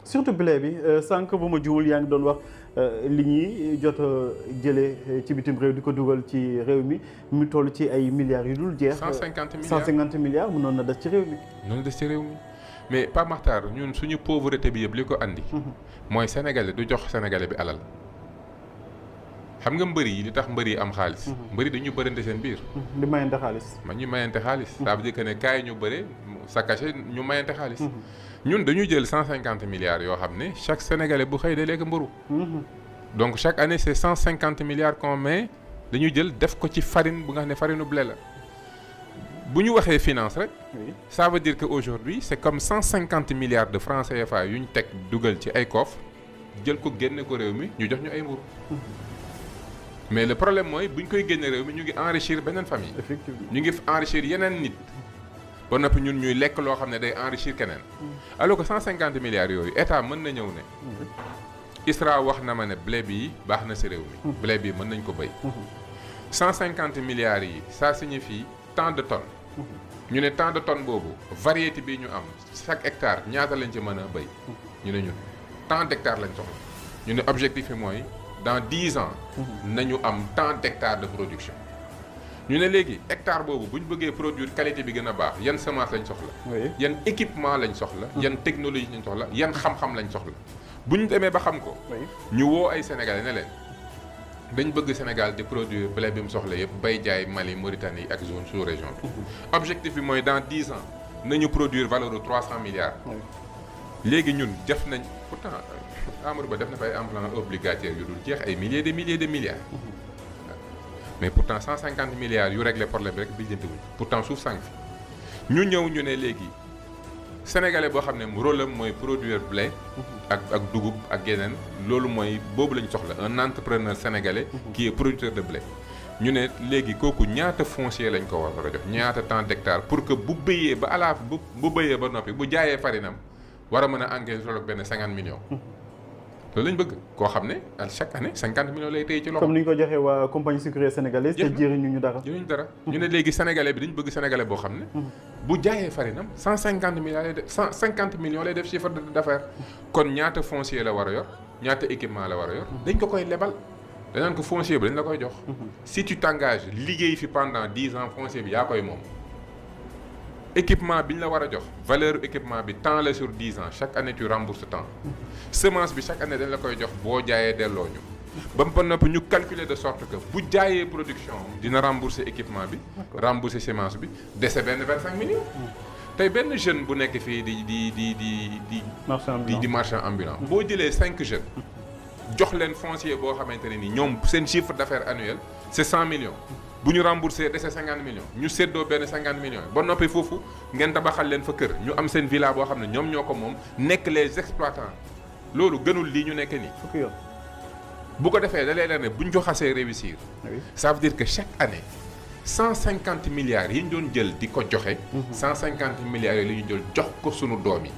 surtout blé bi sànq bu ma juumul yaa ngi doon wax li ñuy jot a jëlee ci bitim réew di ko dugal ci réew mi mu toll ci ay milliards yu dul jeex. 150 milliards 150 milliards mënoon na des ci réew mi. noonu des ci réew mi mais Pape Makhtar ñun suñu pauvreté bi yëpp li ko andi. mooy sénégalais du jox sénégalais bi alal. xam nga mbëri yi li tax mbëri yi am xaalis. mbëri dañu bërante seen biir. di mayante xaalis. ñu mayante xaalis. ça veut dire que ne kaay ñu bëre sa cachet ñu mayante xaalis. ñun dañu jël 150 milliards yoo xam ne chaque sénégalais bu xëy day lekk mburu donc chaque année c'est 150 milliards qu'on met dañu jël def ko ci farine bu nga xam ne farine blé la. bu ñu waxee finance rek. ça veut dire que aujourd'hui c'est comme 150 milliards de francs CFA yu ñu teg dugal ci ay coffre jël ko génne ko réew mi ñu jox ñu ay mburu mais le problème mooy bu ñu koy génne réew mi ñu ngi enrichir beneen famille. effectivement ñu ngi enrichir yeneen nit. ba noppi ñun ñuy lekk loo xam ne day enrichir keneen. alors que 150 milliards yooyu état mën na ñëw ne. ISRA wax na ma ne blé bi baax na ci réew mi. blé bi mën nañ ko béy. 150 milliards yi ça signifie tant de tonnes. ñu ne tant de tonnes boobu variété bi ñu am chaque hectare ñaata lañ ci mën a béy. ñu ne ñun tant d'hectares lañ soxla. ñu ne objectif yi mooy dans 10 ans. nañu am tant d'hectares de production. ñu ne léegi hectare boobu bu ñu bëggee produire qualité bi gën a baax yan semence lañ soxla. yan équipement lañ soxla. yan technologie lañ soxla yan xam-xam lañ soxla. bu ñu demee ba xam ko. ñu woo ay sénégalais ne leen dañ bëgg Sénégal di produire blé bi mu soxla yëpp bay jaay Mali Mauritanie ak zone sous région bi. objectif bi mooy dans 10 ans nañu produire valeur de 300 milliards. léegi ñun def nañ pourtant Amadou Ba def na fa ay emploi obligataire yu dul jeex ay milliers de milliards. mais pourtant 150 milliards yu réglé problème bi rek bi jënte wuñ pourtant suuf sànq fi ñu ñëw ñu ne léegi sénégalais boo xam ne rôle am mooy produire blé ak dugub ak yeneen loolu mooy boobu lañ soxla un entrepreneur sénégalais qui est producteur de blé ñu ne léegi kooku ñaata foncier lañ ko war a jox ñaata tant d'hectares pour que bu béyee ba alaaf bu béyee ba noppi bu jaayee farinam war a mën a encaisser loolu ak benn 50 millions loolu lañ bëgg koo xam ne chaque année 50 millions lay téye ci loxo. comme ni ñu ko joxee waa compagnie sucrière sénégalaise. te jëriñu ñu dara. jëriñu dara ñu ne léegi sénégalais bi dañu bëgg sénégalais boo xam ne. bu jaayee farinam 150 millions lay def 150 millions lay def chiffre d'affaires. kon ñaata foncier la war a yor ñaata équipement la war a yor. dañ ko koy lebal dañu ko foncier bi dañ la koy jox. si tu t'engages liggéey fi pendant 10 ans foncier bi yaa koy moom. équipement bi ñu la war a jox valeur équipement bi temps la sur 10 ans chaque année tu rembourses temps semence bi chaque année dañ la koy jox boo jaayee delloo ñu ba mu noppi ñu calculer de sorte que bu jaayee production dina rembourser équipement bi rembourser semence bi dese benn 25 millions tey benn jeune bu nekk fii di marchand ambulant boo jëlee 5 jeunes jox leen foncier boo xamante ne ni ñoom seen chiffre d'affaires annuel c'est 100 millions bu ñu remboursé dese 50 millions ñu séddoo benn 50 millions ba noppi foofu ngeen tabaxal leen fa kër ñu am seen villa boo xam ne ñoom ñoo ko moom nekk les exploitants loolu gënul lii ñu nekk nii. bu ko defee da lay leer ne bu ñu ko xasee réussir. ça veut dire que chaque année 150 milliards yi ñu doon jël di ko joxe. 150 milliards yooyu la ñu jël jox ko sunu doom yi.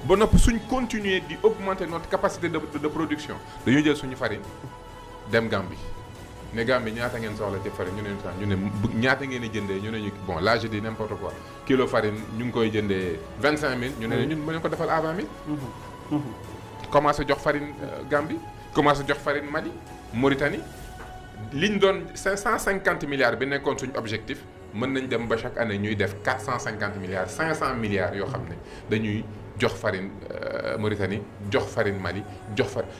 ba noppi suñ continuer di augmenter notre capacité de production dañuy jël suñu farine dem Gambie. ne Gambie ñaata ngeen soxla ci farine ñu ne ñaata ngeen di jëndee ñu ne ñu bon là je dis n'importe quoi kilo farine ñu ngi koy jëndee 25000. ñu ne ñun mën nañu ko defal à 20000. commencé jox farine Gambie commencé jox farine Mali Mauritanie liñ doon 150 milliards bi nekkoon suñu objectif mën nañ dem ba chaque année ñuy def 450 milliards 500 milliards yoo xam ne dañuy jox farine Mauritanie jox farine Mali jox farine